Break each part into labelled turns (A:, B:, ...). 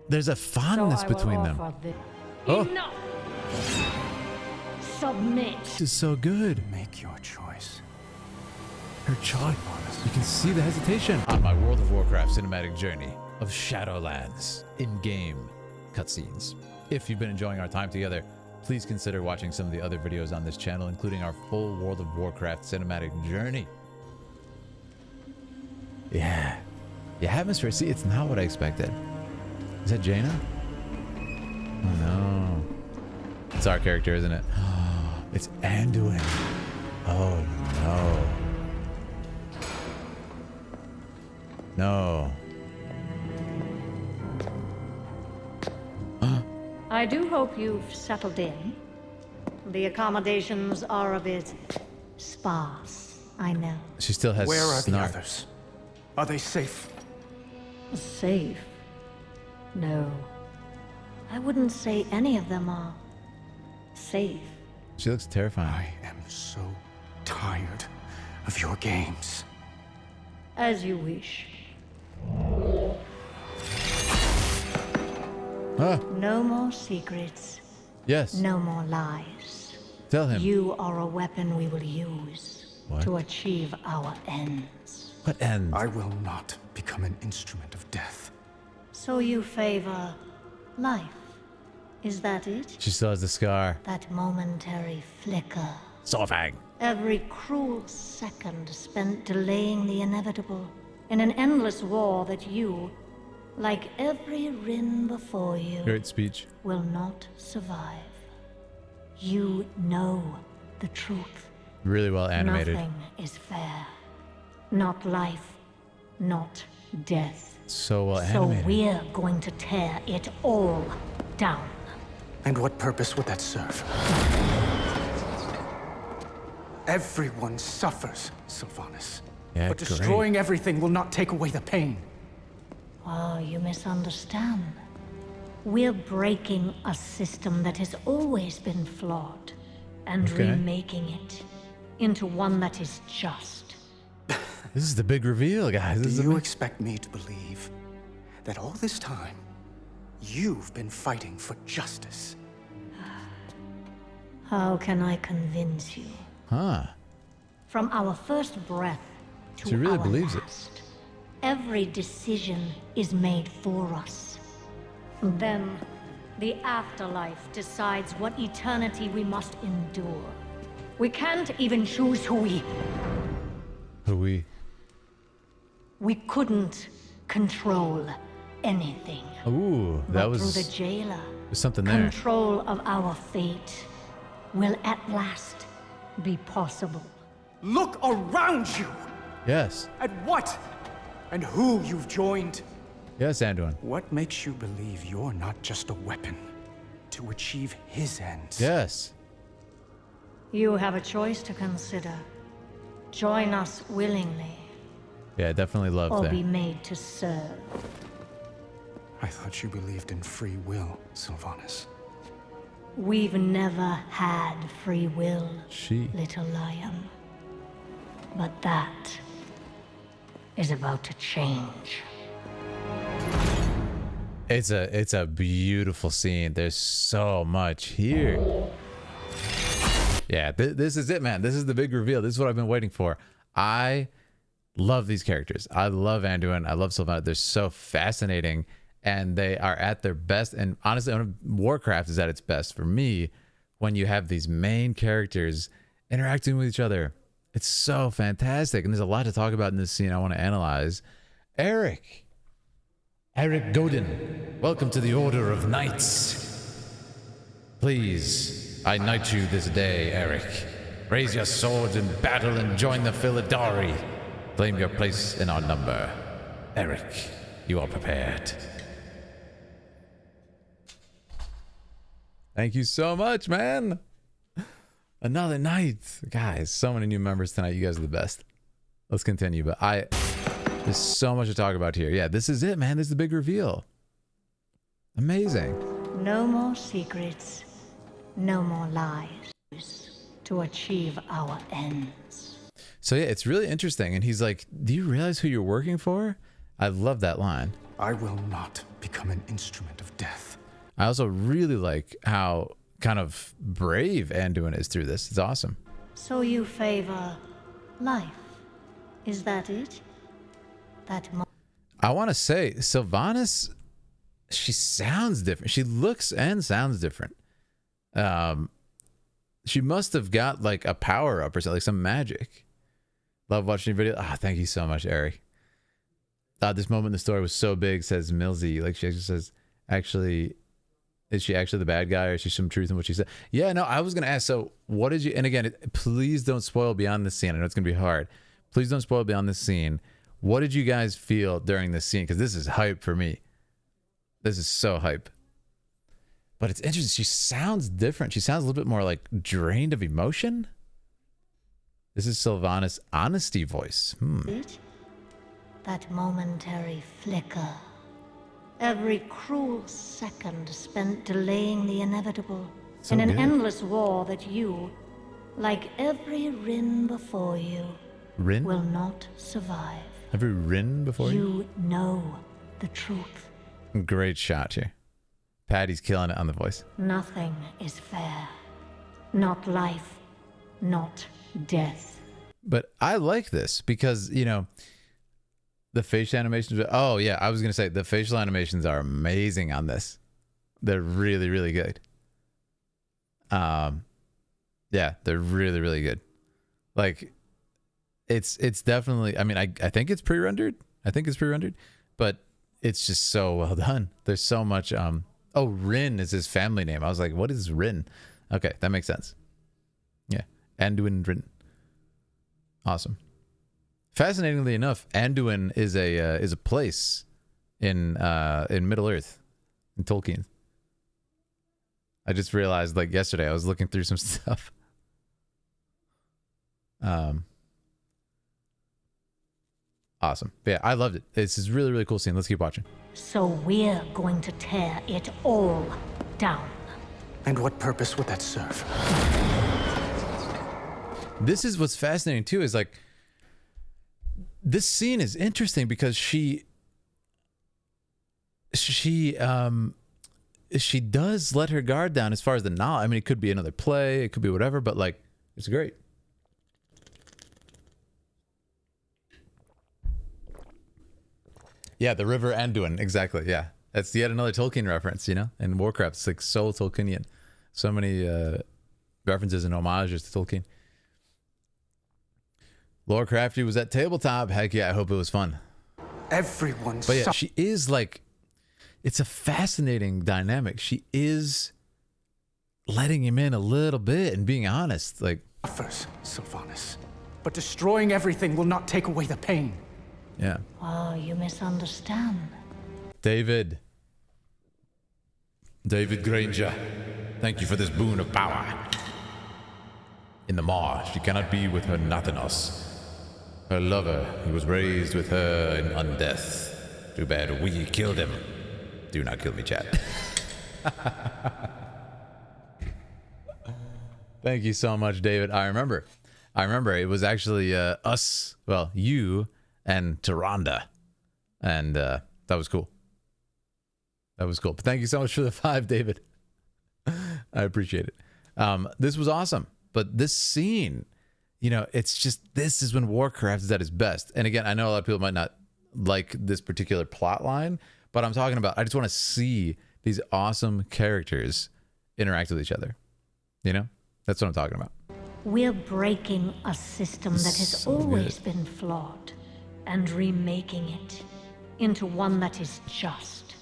A: There's a fondness between them. Oh,
B: Enough! Submit.
A: this is so good.
C: Make your choice.
A: Her choice. You can see the hesitation. On my World of Warcraft cinematic journey of Shadowlands in-game cutscenes. If you've been enjoying our time together, please consider watching some of the other videos on this channel, including our full World of Warcraft cinematic journey. Yeah. The atmosphere, see, it's not what I expected. Is that Jaina? Oh no. It's our character, isn't it? It's Anduin. Oh no. No.
B: I do hope you've settled in. The accommodations are a bit sparse, I know.
A: She still has
C: Where are the
A: snark.
C: others? Are they safe?
B: Safe? No. I wouldn't say any of them are safe.
A: She looks terrifying.
C: I am so tired of your games.
B: As you wish.
A: Ah,
B: No more secrets.
A: yes.
B: No more lies.
A: Tell him.
B: You are a weapon we will use
A: What?
B: to achieve our ends.
A: What end?
C: I will not become an instrument of death.
B: So you favor life. Is that it?
A: She still has the scar.
B: That momentary flicker.
A: Sorfang.
B: Every cruel second spent delaying the inevitable in an endless war that you, like every Rin before you,
A: Great speech.
B: will not survive. You know the truth.
A: Really well animated.
B: Nothing is fair. Not life, not death.
A: So well
B: So
A: animated.
B: we're going to tear it all down.
C: And what purpose would that serve? Everyone suffers, Sylvanas.
A: Yeah,
C: but
A: great.
C: destroying everything will not take away the pain.
B: Oh, you misunderstand. We're breaking a system that has always been flawed and
A: Okay.
B: remaking it into one that is just.
A: This is the big reveal, guys. This is
C: Do
A: the
C: you
A: big...
C: expect me to believe that all this time, you've been fighting for justice?
B: How can I convince you?
A: Huh.
B: From our first breath to
A: She really
B: our
A: believes it.
B: last, every decision is made for us. Then, the afterlife decides what eternity we must endure. We can't even choose who
A: We.
B: We couldn't control anything.
A: Ooh, that
B: But
A: was
B: through the jailer,
A: there's something there.
B: control of our fate will at last be possible.
C: Look around you
A: Yes.
C: at what and who you've joined.
A: Yes, Anduin.
C: What makes you believe you're not just a weapon to achieve his ends?
A: Yes.
B: You have a choice to consider. Join us willingly,
A: Yeah, definitely love
B: or
A: that.
B: be made to serve.
C: I thought you believed in free will, Sylvanas.
B: We've never had free will,
A: She.
B: little lion. But that is about to change.
A: It's a beautiful scene. There's so much here. Yeah, this is it, man. This is the big reveal. This is what I've been waiting for. I love these characters. I love Anduin. I love Sylvanas. They're so fascinating, and they are at their best. And honestly, Warcraft is at its best for me when you have these main characters interacting with each other. It's so fantastic, and there's a lot to talk about in this scene I want to analyze. Eric Godin, welcome to the Order of Knights. Please, I knight you this day, Eric. Raise your swords in battle and join the Philidari. Claim your place in our number. Eric, you are prepared. Thank you so much, man. Another night. Guys, so many new members tonight. You guys are the best. Let's continue, but there's so much to talk about here. Yeah, this is it, man. This is the big reveal. Amazing.
B: No more secrets, no more lies to achieve our ends.
A: So yeah, it's really interesting. And he's like, do you realize who you're working for? I love that line.
C: I will not become an instrument of death.
A: I also really like how kind of brave Anduin is through this. It's awesome.
B: So you favor life. Is that it?
A: I want to say Sylvanas, she sounds different. She looks and sounds different. She must have got like a power up or something, like some magic. Love watching your video. Thank you so much, Eric. This moment in the story was so big, says Milsey. Like she actually says, is she actually the bad guy, or is she some truth in what she said? Yeah, no, I was going to ask, so what did you, and again, please don't spoil beyond this scene. I know it's going to be hard. Please don't spoil beyond this scene. What did you guys feel during this scene? Because this is hype for me. This is so hype. But it's interesting. She sounds different. She sounds a little bit more like drained of emotion. This is Sylvanas' honesty voice.
B: That momentary flicker. Every cruel second spent delaying the inevitable.
A: So
B: in an
A: good.
B: endless war that you, like every Rin before you,
A: Rin?
B: will not survive.
A: Every Rin before you?
B: You know the truth.
A: Great shot here. Patty's killing it on the voice.
B: Nothing is fair. Not life, not death.
A: But I like this because, you know, the facial animations. Oh, yeah. I was going to say the facial animations are amazing on this. They're really, really good. Yeah, they're really, really good. Like, it's definitely, I mean, I think it's pre-rendered. But it's just so well done. There's so much. Oh, Rin is his family name. I was like, what is Rin? Okay, that makes sense. Yeah, Anduin Rin. Awesome. Fascinatingly enough, Anduin is a place in Middle Earth, in Tolkien. I just realized like yesterday I was looking through some stuff. Awesome. But yeah, I loved it. This is really, really cool scene. Let's keep watching.
B: So we're going to tear it all down.
C: And what purpose would that serve?
A: This is what's fascinating too, is like this scene is interesting because she does let her guard down as far as the knowledge. I mean, it could be another play, it could be whatever, but like it's great. Yeah, the river Anduin, exactly. Yeah, that's yet another Tolkien reference, you know. And Warcraft, it's like so Tolkienian, so many references and homages to Tolkien. Lord Crafty was at tabletop. Heck yeah, I hope it was fun.
C: Everyone.
A: But yeah, she is like, it's a fascinating dynamic. She is letting him in a little bit and being honest. Like,
C: suffers, Sylvanas, but destroying everything will not take away the pain.
A: yeah.
B: Oh, you misunderstand.
A: David Granger, thank you for this boon of power. In the Maw, she cannot be with her Nathanos. Her lover, who was raised with her in undeath. Too bad we killed him. Do not kill me, chat. Thank you so much, David. I remember it was actually us, well, you and Tyrande. And that was cool. But thank you so much for the 5, David. I appreciate it. This was awesome. But this scene, you know, it's just, this is when Warcraft is at its best. And again, I know a lot of people might not like this particular plot line, but I'm talking about, I just want to see these awesome characters interact with each other. You know? That's what I'm talking about.
B: We're breaking a system that has
A: So
B: always
A: good.
B: been flawed and remaking it into one that is just.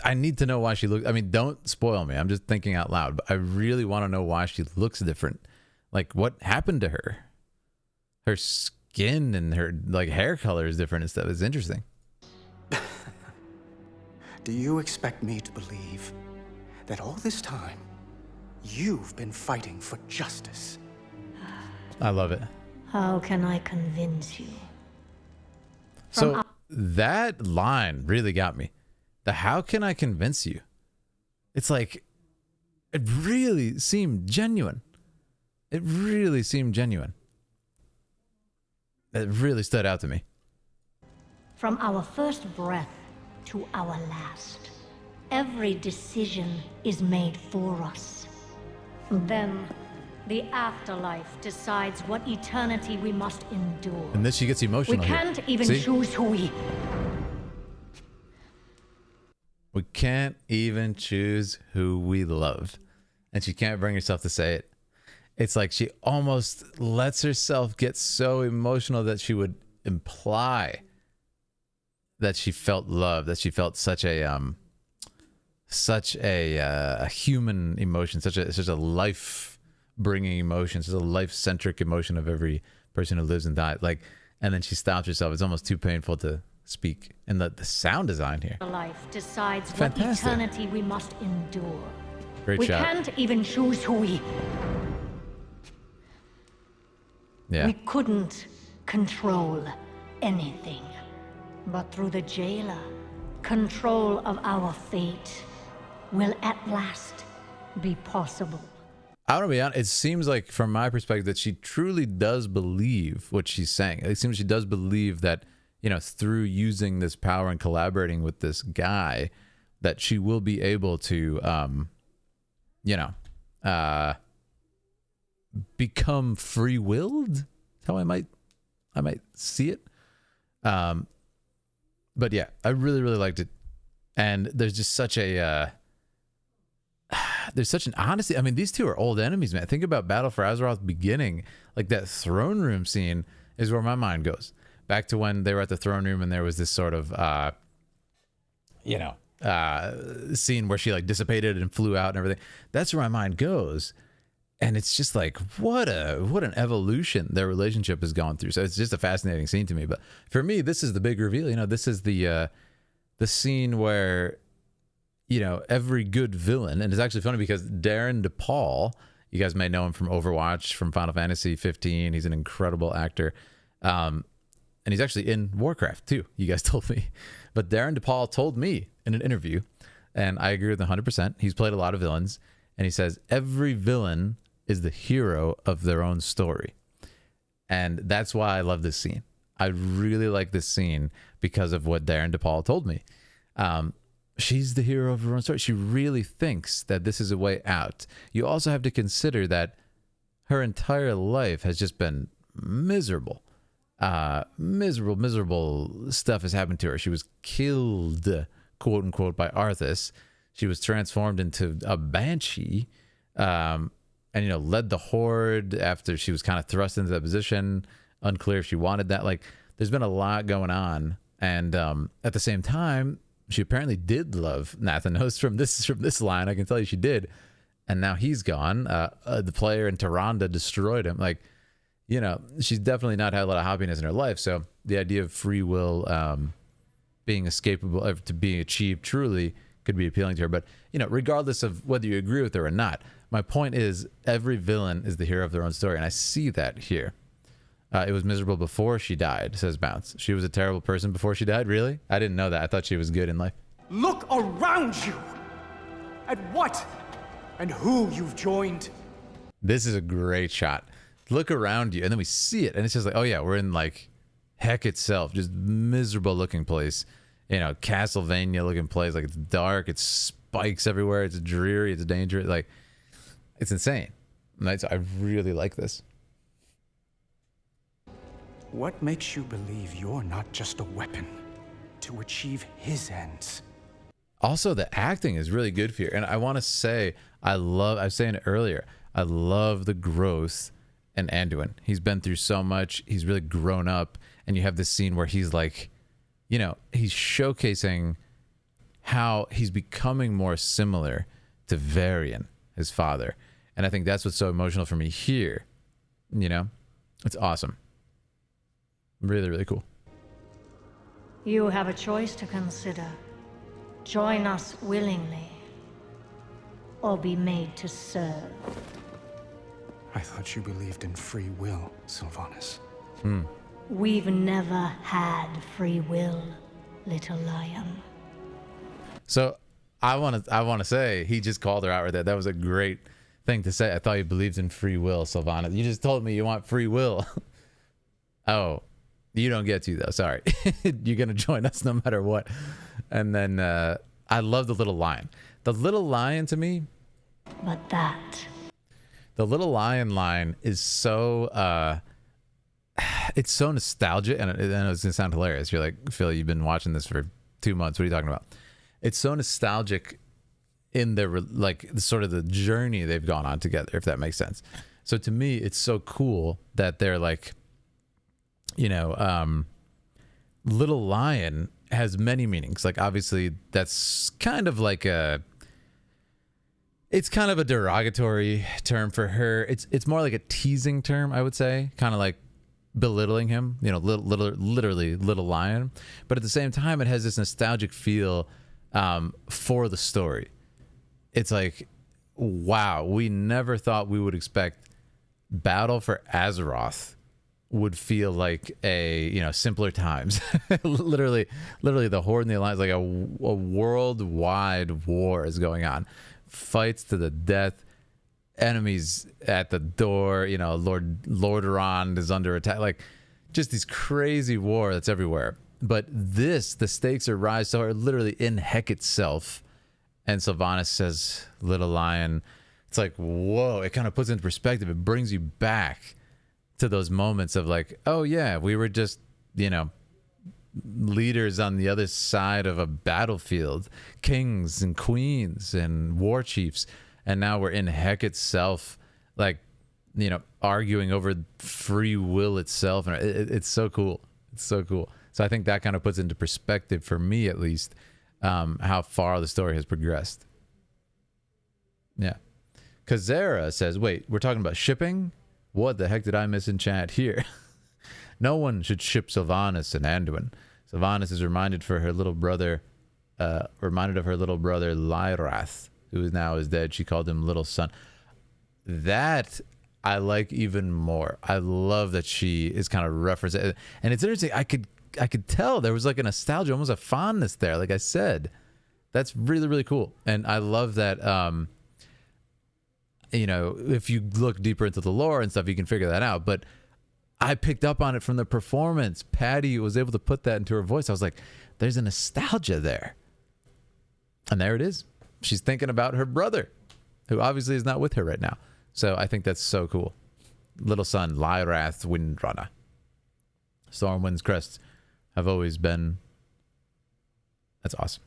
A: I need to know why she looks, I mean, don't spoil me. I'm just thinking out loud, but I really want to know why she looks different. Like, what happened to her? Her skin and her, like, hair color is different and stuff. It's interesting.
C: Do you expect me to believe that all this time you've been fighting for justice?
A: I love it.
B: How can I convince you?
A: So that line really got me. The how can I convince you? It's like, it really seemed genuine. It really stood out to me.
B: From our first breath to our last, Every decision is made for us. Then, the afterlife decides what eternity we must endure.
A: And then she gets
B: We
A: emotional here.
B: can't even
A: See?
B: choose who
A: We can't even choose who we love. And she can't bring herself to say it. It's like she almost lets herself get so emotional that she would imply that she felt love, that she felt such a human emotion, such a life-bringing emotion, such a life-centric emotion of every person who lives and dies. Like, and then she stops herself. It's almost too painful to speak. And the sound design here,
B: life decides
A: Fantastic.
B: what eternity we must endure.
A: Great
B: We
A: shot.
B: can't even choose who we...
A: Yeah.
B: We couldn't control anything. But through the jailer, control of our fate will at last be possible.
A: I don't know, be honest, it seems like from my perspective that she truly does believe what she's saying. It seems she does believe that, you know, through using this power and collaborating with this guy, that she will be able to, become free-willed. That's how I might see it. But yeah, I really, really liked it. And there's just such a, there's such an honesty. I mean, these two are old enemies, man. Think about Battle for Azeroth beginning. Like that throne room scene is where my mind goes. Back to when they were at the throne room and there was this sort of, scene where she like dissipated and flew out and everything. That's where my mind goes. And it's just like, what an evolution their relationship has gone through. So it's just a fascinating scene to me. But for me, this is the big reveal. You know, this is the scene where, you know, every good villain, and it's actually funny because Darren DePaul, you guys may know him from Overwatch, from Final Fantasy 15. He's an incredible actor. And he's actually in Warcraft too. You guys told me. But Darren DePaul told me in an interview, and I agree with 100%. He's played a lot of villains. And he says, every villain is the hero of their own story. And that's why I love this scene. I really like this scene because of what Darren DePaul told me. She's the hero of her own story. She really thinks that this is a way out. You also have to consider that her entire life has just been miserable. Miserable stuff has happened to her. She was killed, quote unquote, by Arthas. She was transformed into a banshee, and, you know, led the horde after she was kind of thrust into that position. Unclear if she wanted that. Like, there's been a lot going on. And at the same time, she apparently did love Nathanos from this line. I can tell you she did. And now he's gone. The player in Tyrande destroyed him. Like, you know, she's definitely not had a lot of happiness in her life. So the idea of free will being escapable, to being achieved truly, could be appealing to her. But, you know, regardless of whether you agree with her or not, my point is every villain is the hero of their own story. And I see that here. It was miserable before she died, says Bounce. She was a terrible person before she died? Really? I didn't know that. I thought she was good in life.
C: Look around you at what and who you've joined.
A: This is a great shot. Look around you. And then we see it. And it's just like, oh yeah, we're in like heck itself. Just miserable looking place. You know, Castlevania looking place. Like, it's dark. It's spikes everywhere. It's dreary. It's dangerous. Like, it's insane. Right? So I really like this.
C: What makes you believe you're not just a weapon to achieve his ends?
A: Also, the acting is really good for you. And I want to say, I was saying it earlier, I love the growth in Anduin. He's been through so much. He's really grown up. And you have this scene where he's like, you know, he's showcasing how he's becoming more similar to Varian, his father. And I think that's what's so emotional for me here. You know, it's awesome. Really, really cool.
B: You have a choice to consider. Join us willingly, or be made to serve.
C: I thought you believed in free will, Sylvanas.
B: We've never had free will, little lion.
A: So I want to say he just called her out right there. That was a great thing to say. I thought you believed in free will, Sylvanas. You just told me you want free will. Oh, you don't get to though. Sorry. You're going to join us no matter what. And then I I love the little lion. The little lion to me,
B: But that...
A: the little lion line is so it's so nostalgic, and it's gonna sound hilarious. You're like, Phil, you've been watching this for 2 months. What are you talking about? It's so nostalgic in their like sort of the journey they've gone on together, if that makes sense. So to me, it's so cool that they're like, you know, little lion has many meanings. Like obviously that's kind of like it's kind of a derogatory term for her. It's more like a teasing term, I would say, kind of like belittling him, you know, literally little lion. But at the same time, it has this nostalgic feel for the story. It's like, wow, we never thought we would expect Battle for Azeroth would feel like a, you know, simpler times. literally the Horde and the Alliance, like a worldwide war is going on. Fights to the death, enemies at the door, you know, Lordaeron is under attack, like just these crazy war that's everywhere. But this, the stakes are rise so are literally in heck itself. And Sylvanas says, little lion. It's like, whoa, it kind of puts into perspective. It brings you back to those moments of like, oh yeah, we were just, you know, leaders on the other side of a battlefield, kings and queens and war chiefs, and now we're in heck itself, like, you know, arguing over free will itself. And it's so cool. It's so cool. So I think that kind of puts into perspective, for me at least, how far the story has progressed. Yeah. Kazera says, wait, we're talking about shipping? What the heck did I miss in chat here? No one should ship Sylvanas and Anduin. Sylvanas is reminded of her little brother Lyrath, who now is dead. She called him little son. That I like even more. I love that she is kind of referencing, and it's interesting. I could tell there was like a nostalgia, almost a fondness there. Like I said, that's really, really cool. And I love that, you know, if you look deeper into the lore and stuff, you can figure that out. But I picked up on it from the performance. Patty was able to put that into her voice. I was like, there's a nostalgia there. And there it is. She's thinking about her brother, who obviously is not with her right now. So I think that's so cool. Little son, Lyrath Windrunner. Stormwind's crests have always been... That's awesome.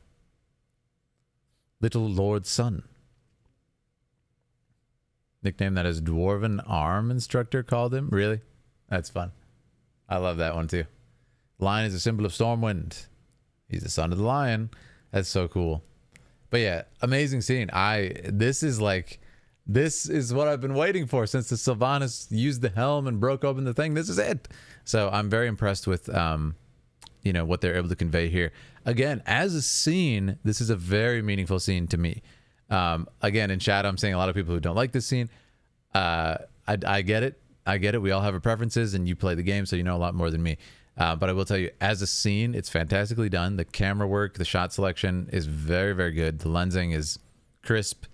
A: Little Lord Sun. Nickname that his Dwarven Arm instructor called him. Really? That's fun. I love that one too. Lion is a symbol of Stormwind. He's the son of the lion. That's so cool. But yeah, amazing scene. This is what I've been waiting for since the Sylvanas used the helm and broke open the thing. This is it. So I'm very impressed with you know, what they're able to convey here. Again, as a scene, this is a very meaningful scene to me. Again, in chat, I'm seeing a lot of people who don't like this scene. I get it. I get it. We all have our preferences, and you play the game, so you know a lot more than me. But I will tell you, as a scene, it's fantastically done. The camera work, the shot selection is very, very good. The lensing is crisp.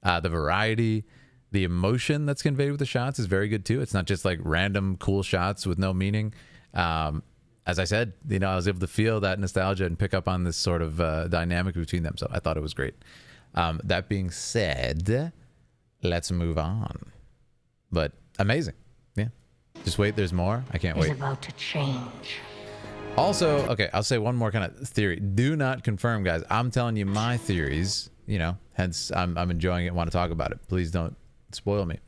A: The variety, the emotion that's conveyed with the shots is very good too. It's not just like random cool shots with no meaning. As I said, you know, I was able to feel that nostalgia and pick up on this sort of dynamic between them. So I thought it was great. That being said, let's move on. But amazing. Yeah. Just wait, there's more. I can't wait.
B: Is about to change.
A: Also, okay, I'll say one more kind of theory. Do not confirm, guys. I'm telling you my theories, you know, hence I'm enjoying it and want to talk about it. Please don't spoil me.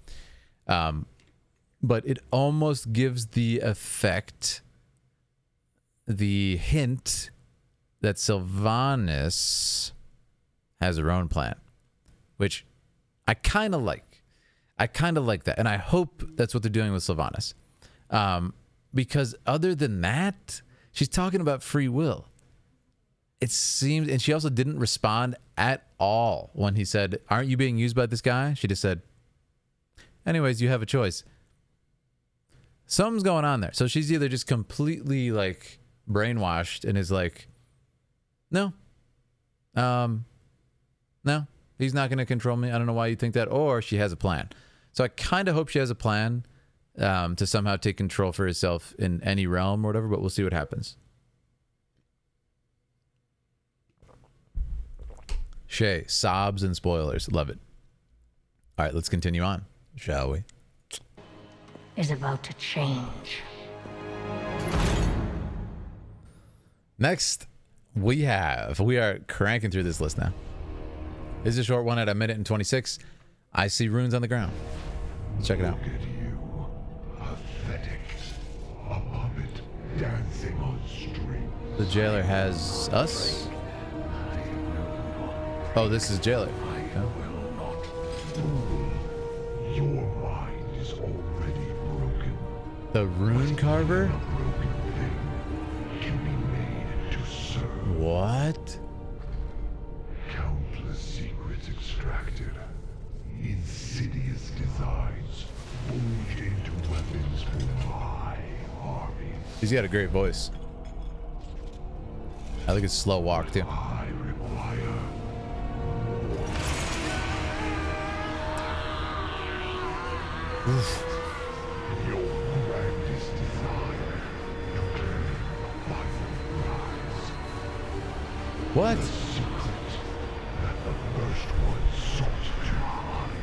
A: But it almost gives the effect, the hint that Sylvanas has her own plan, which I kind of like. I kind of like that. And I hope that's what they're doing with Sylvanas. Because other than that, she's talking about free will. It seems, and she also didn't respond at all when he said, aren't you being used by this guy? She just said, anyways, you have a choice. Something's going on there. So she's either just completely like brainwashed and is like, no, he's not going to control me. I don't know why you think that. Or she has a plan. So I kind of hope she has a plan to somehow take control for herself in any realm or whatever, but we'll see what happens. Shay, sobs and spoilers. Love it. All right, let's continue on, shall we?
B: Is about to change.
A: Next, we are cranking through this list now. This is a short one at 1:26. I see runes on the ground. Let's check it out.
D: Look at you, pathetic, a puppet dancing on strings.
A: The jailer has us. Oh, this is jailer.
D: I will not fool. Your mind is already broken.
A: The rune carver?
D: A broken thing can be made to serve.
A: What?
D: Countless secrets extracted. Insidious designs forged into weapons for my armies.
A: He's got a great voice. I think it's slow walk too.
D: I require your grandest desire to claim the final prize.
A: What?
D: The secret that the first one sought to hide.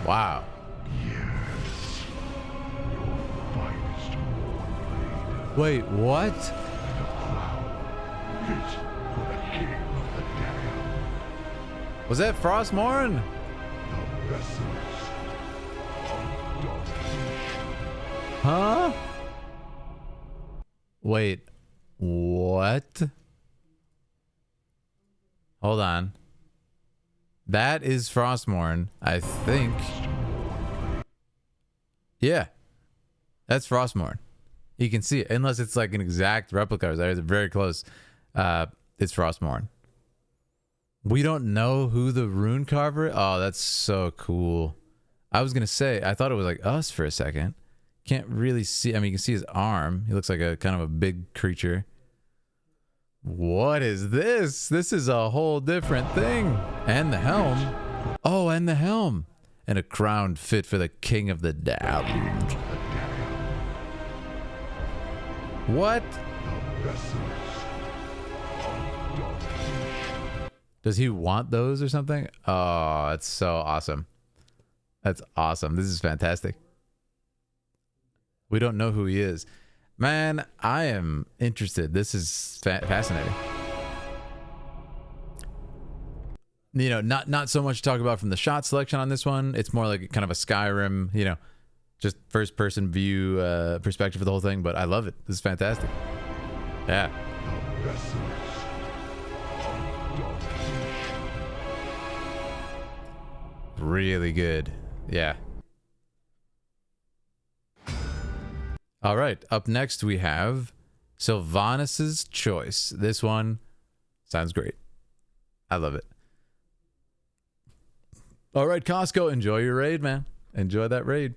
A: Wow.
D: Yes, your finest morn blade
A: Wait, what?
D: and a crown fit for the king of the damned.
A: Was that Frostmourne?
D: The vessels of domination.
A: Huh? Wait, what? Hold on. That is Frostmourne, I think. Yeah. That's Frostmourne. You can see it, unless it's like an exact replica. It's very close. It's Frostmourne. We don't know who the rune carver. Oh, that's so cool. I was gonna say, I thought it was like us for a second. Can't really see. I mean, you can see his arm. He looks like a kind of a big creature. What is this? This is a whole different thing. And the helm. Oh, and the helm. And a crown fit for the king of the damned. What?
D: The vessels of domination.
A: Does he want those or something? Oh, that's so awesome. That's awesome. This is fantastic. We don't know who he is. Man, I am interested. This is fascinating. You know, not so much to talk about from the shot selection on this one. It's more like kind of a Skyrim, you know, just first person view perspective for the whole thing. But I love it. This is fantastic. Yeah.
D: The vessels of domination.
A: Really good. Yeah. All right. Up next, we have Sylvanas' Choice. This one sounds great. I love it. All right, Costco, enjoy your raid, man. Enjoy that raid.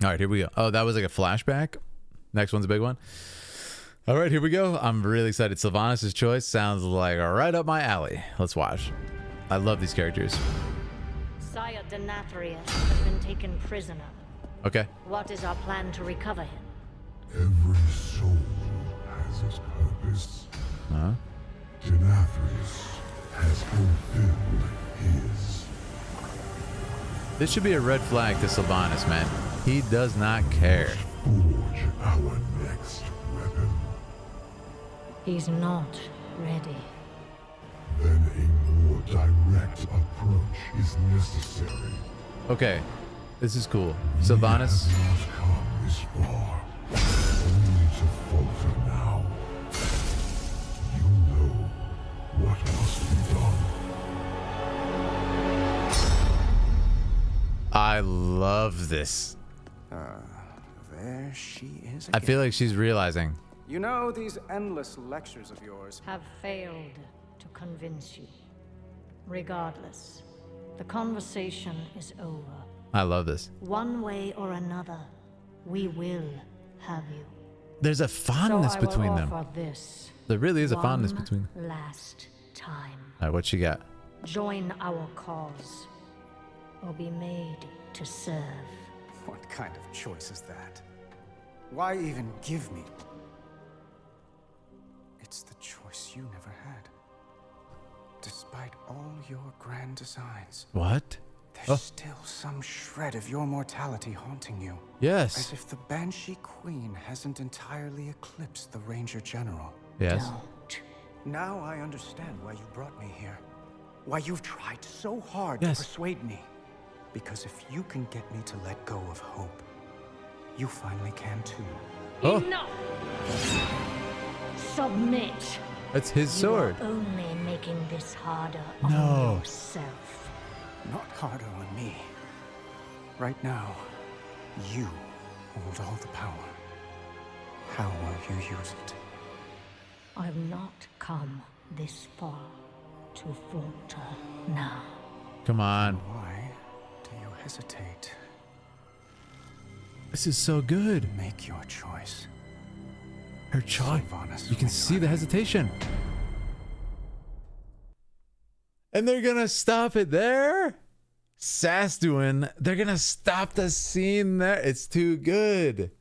A: All right, here we go. Oh, that was like a flashback. Next one's a big one. All right, here we go. I'm really excited. Sylvanas' Choice sounds like right up my alley. Let's watch. I love these characters.
B: Sire Denathrius has been taken prisoner.
A: Okay.
B: What is our plan to recover him?
D: Every soul has its purpose.
A: Huh?
D: Denathrius has fulfilled his.
A: This should be a red flag to Sylvanas, man. He does not care.
D: Forge our next weapon.
B: He's not ready.
D: Then a more direct approach is necessary.
A: Okay. This is cool.
D: We
A: Sylvanas.
D: have not come this far, only to falter now. You know what must be done.
A: I love this.
C: There she is
A: I
C: again.
A: feel like she's realizing.
C: You know, these endless lectures of yours.
B: Have failed to convince you. Regardless, the conversation is over.
A: I love this.
B: One way or another, we will have you.
A: There's a fondness
B: so I will
A: between them.
B: offer this
A: There really is a fondness
B: one
A: between them.
B: last time.
A: All right, what she got?
B: Join our cause, or be made to serve.
C: What kind of choice is that? Why even give me? It It's the choice you never had. Despite all your grand designs,
A: What?
C: there's still some shred of your mortality haunting you.
A: Yes.
C: As if the Banshee Queen hasn't entirely eclipsed the Ranger General.
A: Yes.
B: Don't.
C: Now I understand why you brought me here. Why you've tried so hard
A: Yes.
C: to persuade me. Because if you can get me to let go of hope, you finally can too.
A: Oh.
B: Enough! Submit.
A: That's his sword.
B: You are only making this harder
A: No.
B: on yourself.
C: Not harder on me. Right now, you hold all the power. How will you use it?
B: I've not come this far to falter now.
A: Come on.
C: Why do you hesitate?
A: This is so good.
C: Make your choice.
A: Her choice.
C: Sylvanas
A: You can
C: will
A: see the
C: remain.
A: hesitation. And they're gonna stop it there? Anduin, they're gonna stop the scene there. It's too good.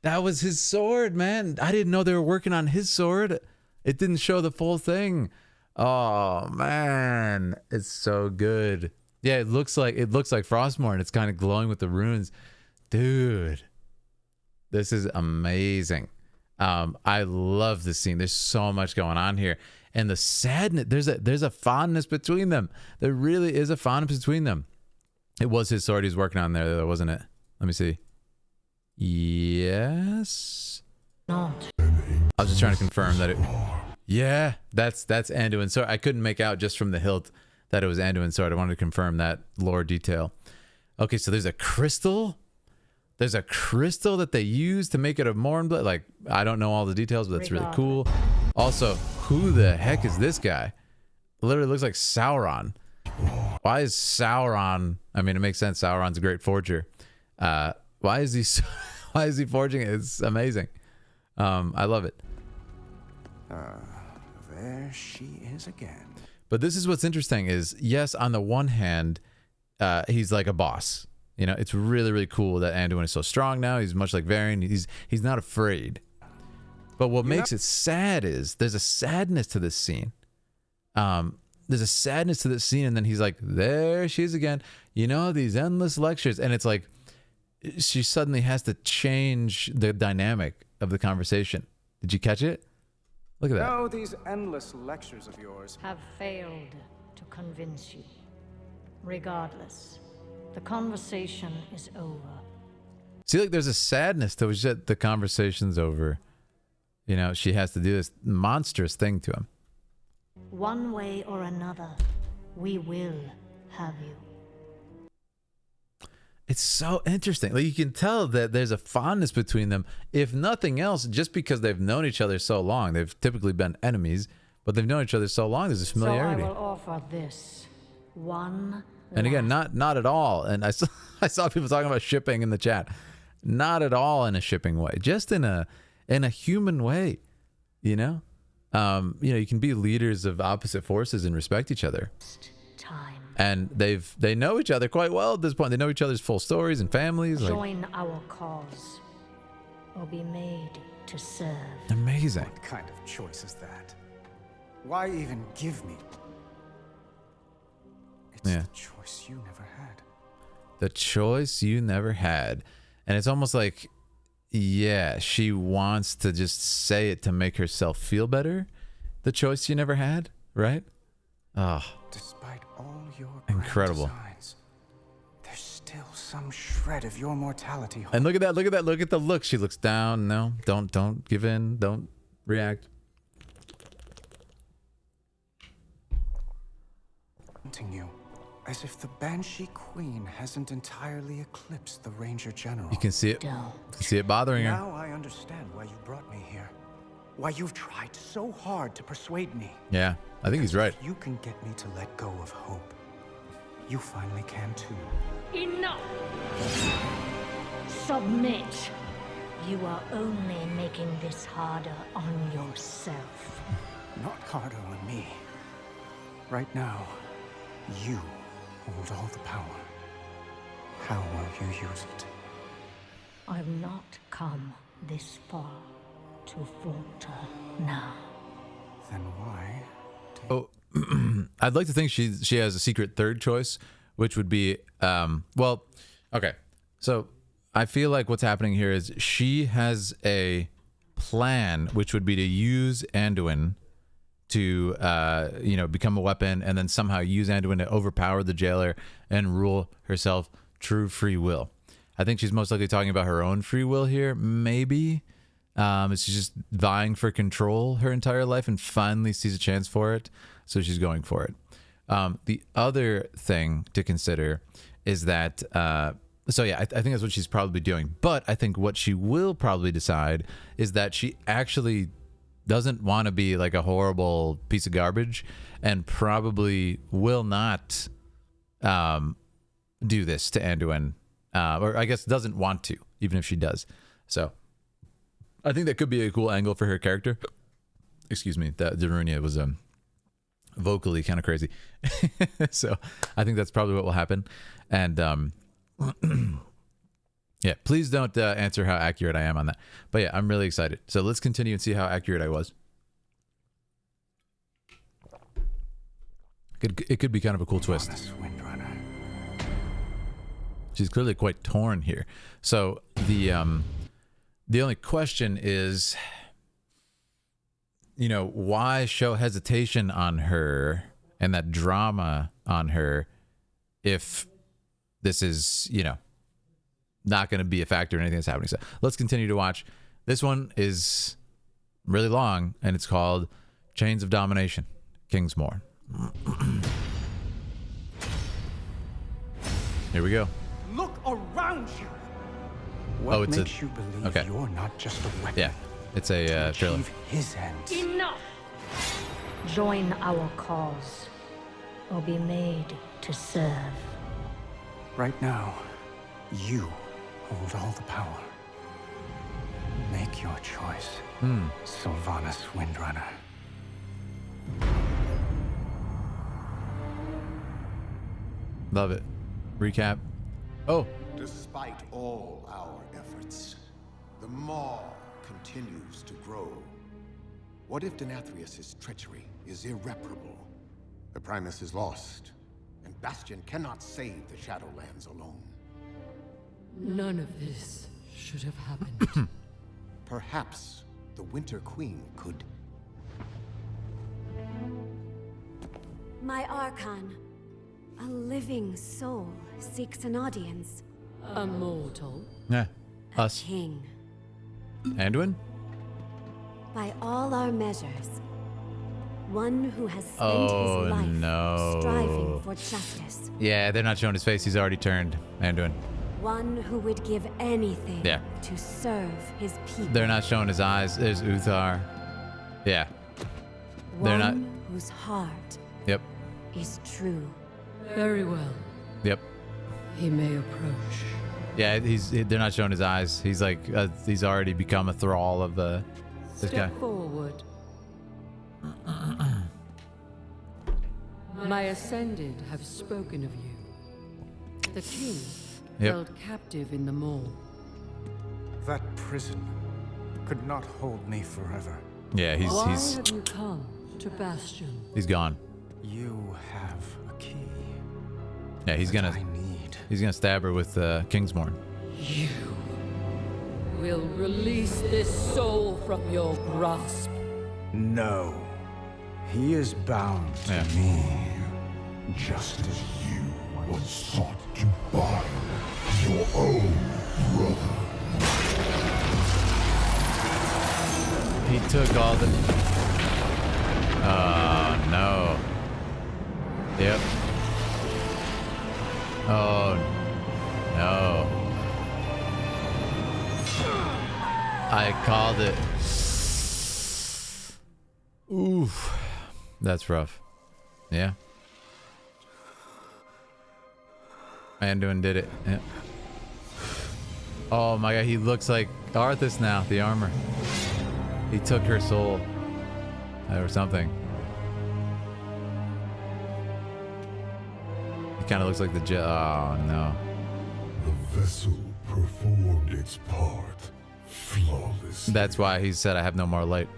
A: That was his sword, man. I didn't know they were working on his sword. It didn't show the full thing. Oh man, it's so good. Yeah, it looks like Frostmourne, and it's kind of glowing with the runes. Dude, this is amazing. I love this scene. There's so much going on here, and the sadness. There's a fondness between them. There really is a fondness between them. It was his sword he's working on there, though, wasn't it? Let me see. Yes.
B: Not.
A: I was just trying to confirm that it. Yeah, that's Anduin. So I couldn't make out just from the hilt that it was Anduin sword. I wanted to confirm that lore detail. Okay, so there's a crystal. There's a crystal that they use to make it a Mornblade. Like, I don't know all the details, but that's really cool. Also, who the heck is this guy? Literally looks like Sauron. Why is Sauron? I mean, it makes sense. Sauron's a great forger. Why is he forging it? It's amazing. I love it.
C: There she is again.
A: But this is what's interesting is, yes, on the one hand, he's like a boss. You know, it's really, really cool that Anduin is so strong now. He's much like Varian. He's not afraid. But what makes it sad is there's a sadness to this scene. There's a sadness to this scene, and then he's like, there she is again. You know, these endless lectures. And it's like she suddenly has to change the dynamic of the conversation. Did you catch it? Look at that.
C: No, these endless lectures of yours.
B: Have failed to convince you. Regardless, the conversation is over.
A: See, like, there's a sadness to which the conversation's over. You know, she has to do this monstrous thing to him.
B: One way or another, we will have you.
A: It's so interesting. Like, you can tell that there's a fondness between them. If nothing else, just because they've known each other so long. They've typically been enemies, but they've known each other so long. There's a familiarity.
B: So I will offer this one.
A: And again, not at all. And I saw people talking about shipping in the chat. Not at all in a shipping way. Just in a human way. You know, you can be leaders of opposite forces and respect each other.
B: Time.
A: And they know each other quite well at this point. They know each other's full stories and families. Like,
B: Join our cause, or be made to serve.
A: amazing.
C: What kind of choice is that? Why even give me? It's
A: Yeah.
C: the choice you never had.
A: The choice you never had. And it's almost like, yeah, she wants to just say it to make herself feel better. The choice you never had, right? Oh,
C: Despite all your
A: Incredible.
C: grand designs, there's still some shred of your mortality.
A: and look at that, look at the look. She looks down. No, don't give in. Don't react.
C: Haunting you, as if the Banshee Queen hasn't entirely eclipsed the Ranger General.
A: You can see it.
B: Don't.
A: You can see it bothering her.
C: Now I understand why you brought me here. Why you've tried so hard to persuade me.
A: Yeah, I think he's right.
C: If you can get me to let go of hope, you finally can too.
B: Enough! Submit. You are only making this harder on yourself.
C: Not harder on me. Right now, you hold all the power. How will you use it?
B: I've not come this far to falter now.
C: Then why?
A: Oh, I'd like to think she has a secret third choice, which would be well, okay. So I feel like what's happening here is she has a plan, which would be to use Anduin to become a weapon, and then somehow use Anduin to overpower the jailer and rule herself true free will. I think she's most likely talking about her own free will here, maybe. She's just vying for control her entire life and finally sees a chance for it, so she's going for it. The other thing to consider is that, I think that's what she's probably doing. But I think what she will probably decide is that she actually doesn't want to be like a horrible piece of garbage, and probably will not do this to Anduin, or I guess doesn't want to, even if she does. So I think that could be a cool angle for her character. Excuse me, that Darunia was vocally kind of crazy. So I think that's probably what will happen. And yeah, please don't answer how accurate I am on that. But yeah, I'm really excited. So let's continue and see how accurate I was. It could be kind of a cool twist. She's clearly quite torn here. So the only question is, why show hesitation on her and that drama on her if this is, not going to be a factor in anything that's happening. So let's continue to watch. This one is really long, and it's called Chains of Domination, Kingsmore. Here we go.
C: Look around you. What
A: it's
C: makes you believe
A: okay.
C: You're not just a weapon?
A: Yeah, it's a trailer.
C: Achieve his ends.
B: Enough! Join our cause, or be made to serve.
C: Right now, you hold all the power. Make your choice, Sylvanas Windrunner.
A: Love it. Recap. Oh,
E: Despite all our efforts, the Maw continues to grow. What if Denathrius's treachery is irreparable? The Primus is lost, and Bastion cannot save the Shadowlands alone.
F: None of this should have happened.
E: Perhaps the Winter Queen could...
G: My Archon, a living soul seeks an audience.
F: A mortal.
A: yeah.
G: A
A: Us.
G: king.
A: Anduin?
G: By all our measures, one who has spent
A: Oh,
G: his life
A: no.
G: striving for justice.
A: Yeah, they're not showing his face. He's already turned. Anduin.
G: One who would give anything
A: Yeah.
G: to serve his people.
A: They're not showing his eyes. There's Uthar. Yeah. They're not.
G: One whose heart
A: Yep.
G: is true.
F: Very well.
A: Yep.
F: He may approach.
A: Yeah, they're not showing his eyes. He's like, he's already become a thrall of this guy.
F: Step forward. My Ascended have spoken of you. The king held captive in the Maw.
C: That prison could not hold me forever.
A: Yeah,
F: Why
A: he's
F: have you come to Bastion?
A: he's gone.
C: You have a key.
A: Yeah, he's
C: that
A: gonna
C: I need.
A: he's gonna stab her with Kingsmorn.
F: You will release this soul from your grasp.
C: No. He is bound to
A: Yeah.
C: me.
D: Just as you once sought to bind your own brother.
A: He took all the. Oh no. Yep. Oh no. I called it. Oof. That's rough. Yeah. Anduin did it. Yeah. Oh my god, he looks like Arthas now, the armor. He took her soul. Or something. He kind of looks like the oh no.
D: The vessel performed its part flawlessly.
A: That's why he said I have no more light.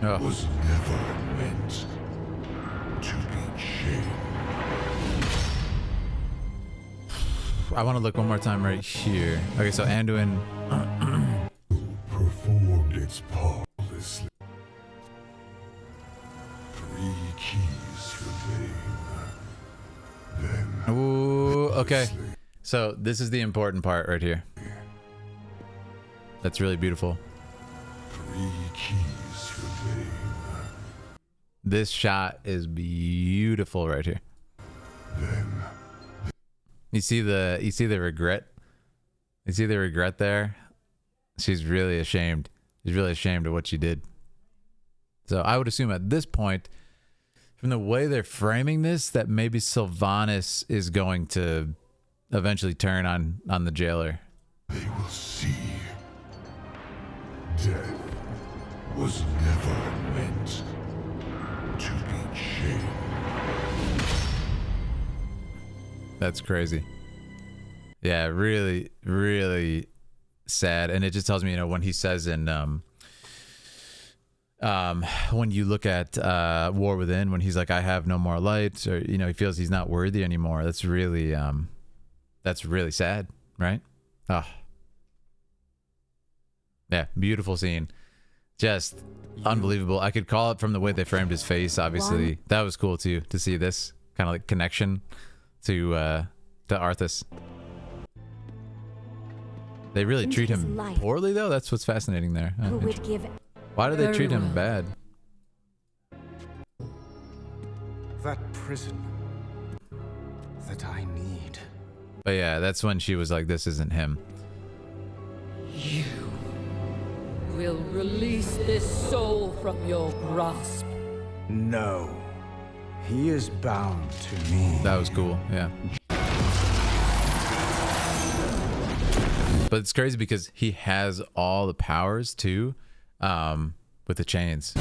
A: Oh.
D: was never meant to be changed.
A: I want to look one more time right here. Okay, so Anduin.
D: Performed its part flawlessly. 3 keys remain. Then
A: Ooh, okay. So this is the important part right here. That's really beautiful.
D: 3 keys remain.
A: This shot is beautiful right here.
D: Then
A: You see the regret? You see the regret there? She's really ashamed. She's really ashamed of what she did. So I would assume at this point, from the way they're framing this, that maybe Sylvanas is going to eventually turn on the jailer.
D: they will see. Death was never meant to be changed.
A: That's crazy. Yeah, really, really sad. And it just tells me, when he says in when you look at War Within, when he's like, I have no more light, or he feels he's not worthy anymore. That's really sad, right? Oh. Yeah, beautiful scene. Just unbelievable. I could call it from the way they framed his face, obviously. That was cool too, to see this kind of like connection to Arthas. They really
G: Into
A: treat
G: his
A: him
G: life.
A: poorly though. That's what's fascinating there. Oh,
G: Who would give
A: why do they
F: Very
A: treat him
F: well.
A: bad?
C: That prison that I need.
A: But yeah, that's when she was like, this isn't him.
F: You will release this soul from your grasp.
C: No. He is bound to me.
A: That was cool, yeah. But it's crazy because he has all the powers too, with the chains.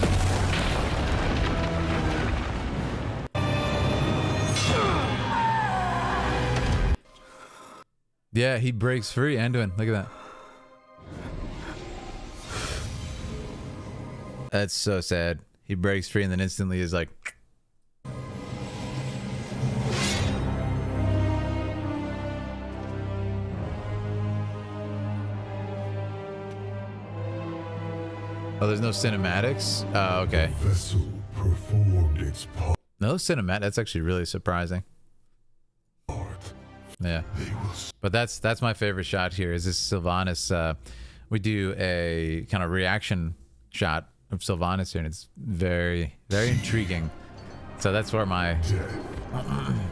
A: Yeah, he breaks free. Anduin, look at that. That's so sad. He breaks free and then instantly is like... Oh, there's no cinematics? Oh, okay.
D: Vessel performed its part.
A: No cinematic. That's actually really surprising. Yeah. But that's my favorite shot here. Is this Sylvanas? We do a kind of reaction shot of Sylvanas here, and it's very, very intriguing. So that's where my
D: Death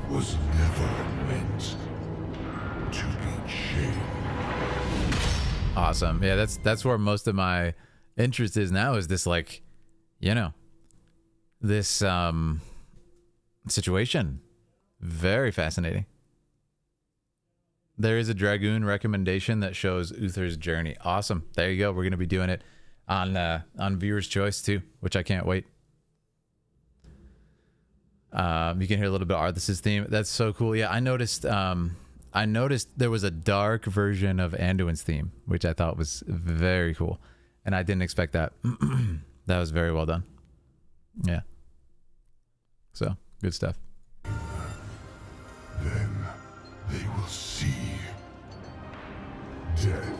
D: was never meant to be changed.
A: awesome. Yeah, that's where most of my interest is now. Is this like, this situation? Very fascinating. There is a Dragoon recommendation that shows Uther's journey. Awesome. There you go. We're going to be doing it on Viewer's Choice too, which I can't wait. You can hear a little bit of Arthas's theme. That's so cool. Yeah, I noticed there was a dark version of Anduin's theme, which I thought was very cool. And I didn't expect that. That was very well done. Yeah. So, good stuff.
D: Then they will see. Death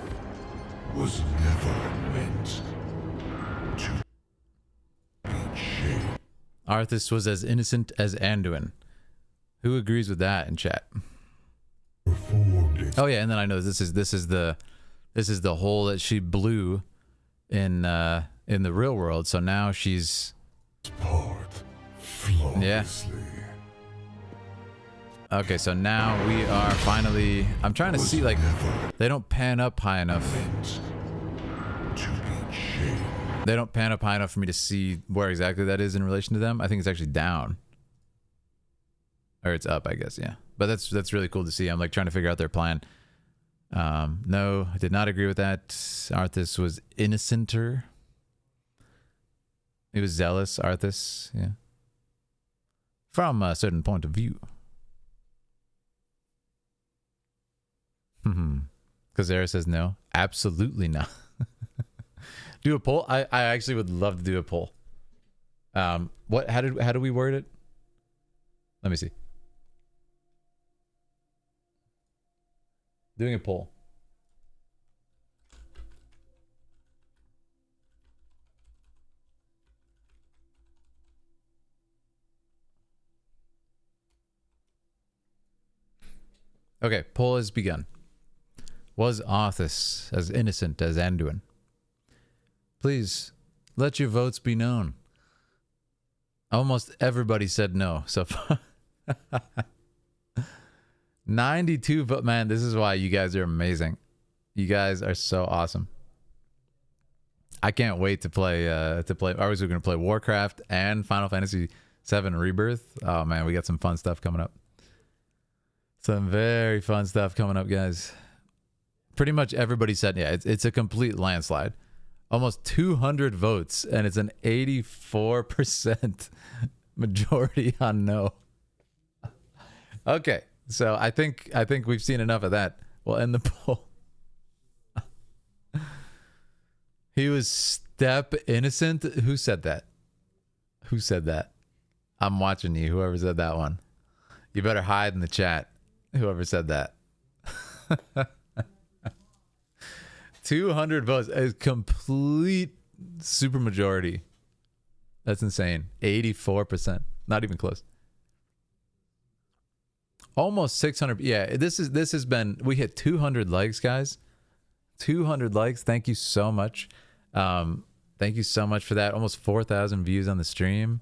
D: was never meant to be changed.
A: Arthas was as innocent as Anduin. Who agrees with that in chat?
D: Performed its
A: Oh yeah, and then I know this is the hole that she blew in the real world. So now she's
D: part flawlessly.
A: okay. So now we are finally. I'm trying to see, like, they don't pan up high enough.
D: Meant to be changed.
A: They don't pan up high enough for me to see where exactly that is in relation to them. I think it's actually down, or it's up, I guess. Yeah, but that's really cool to see. I'm like trying to figure out their plan. No, I did not agree with that. Arthas was innocenter. He was zealous, Arthas. Yeah, from a certain point of view. Kazera says no. Absolutely not. Do a poll. I actually would love to do a poll. What? How do we word it? Let me see. Doing a poll. Okay, poll has begun. Was Arthas as innocent as Anduin? Please, let your votes be known. Almost everybody said no so far. 92 vote. Man, this is why you guys are amazing. You guys are so awesome. I can't wait to play. I was going to play Warcraft and Final Fantasy VII Rebirth. Oh man, we got some fun stuff coming up. Some very fun stuff coming up, guys. Pretty much everybody said, yeah, it's a complete landslide. Almost 200 votes, and it's an 84% majority on no. Okay, so I think we've seen enough of that. We'll end the poll. He was step innocent. Who said that? Who said that? I'm watching you. Whoever said that one. You better hide in the chat. Whoever said that. 200 votes. A complete supermajority. That's insane. 84%. Not even close. Almost 600. Yeah, this has been, we hit 200 likes, guys. 200 likes. Thank you so much. Thank you so much for that. Almost 4,000 views on the stream.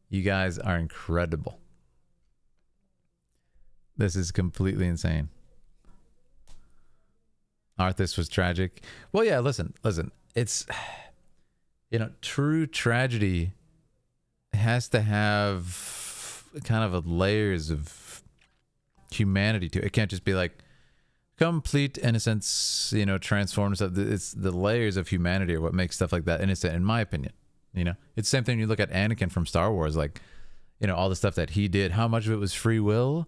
A: You guys are incredible. This is completely insane. Arthas was tragic. Well, yeah, listen. It's, true tragedy has to have kind of a layers of humanity to it. It can't just be like complete innocence, transform stuff. It's the layers of humanity are what makes stuff like that innocent, in my opinion. It's the same thing when you look at Anakin from Star Wars, like, all the stuff that he did, how much of it was free will?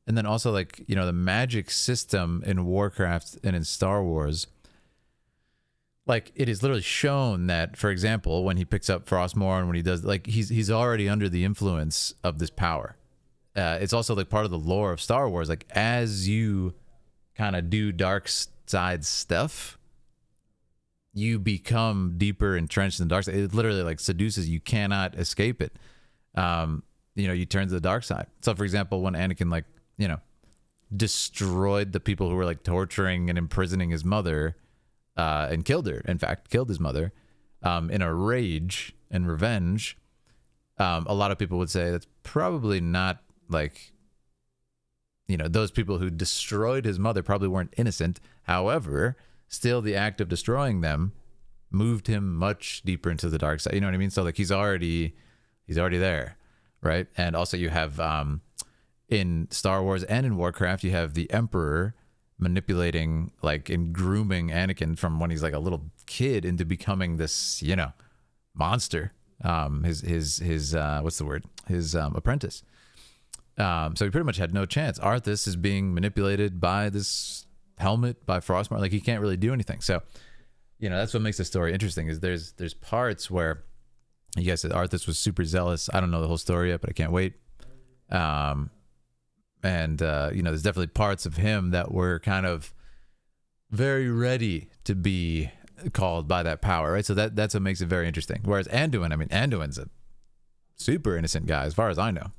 A: And then also, like, the magic system in Warcraft and in Star Wars, like, it is literally shown that, for example, when he picks up Frostmourne, when he does, like, he's already under the influence of this power. It's also, like, part of the lore of Star Wars. Like, as you kind of do dark side stuff, you become deeper entrenched in the dark side. It literally, like, seduces you. Cannot escape it. You turn to the dark side. So, for example, when Anakin, like, destroyed the people who were, like, torturing and imprisoning his mother, and killed her, in fact, killed his mother, in a rage and revenge, a lot of people would say that's probably not, like, those people who destroyed his mother probably weren't innocent. However, still the act of destroying them moved him much deeper into the dark side. You know what I mean? So, like, he's already there, right? And also you have, in Star Wars and in Warcraft, you have the Emperor manipulating, like, and grooming Anakin from when he's like a little kid into becoming this, monster. His what's the word? His apprentice. So he pretty much had no chance. Arthas is being manipulated by this helmet, by Frostmourne. Like, he can't really do anything. So, that's what makes the story interesting. Is there's parts where you guys said Arthas was super zealous. I don't know the whole story yet, but I can't wait. There's definitely parts of him that were kind of very ready to be called by that power, right? So that's what makes it very interesting. Whereas Anduin's a super innocent guy, as far as I know.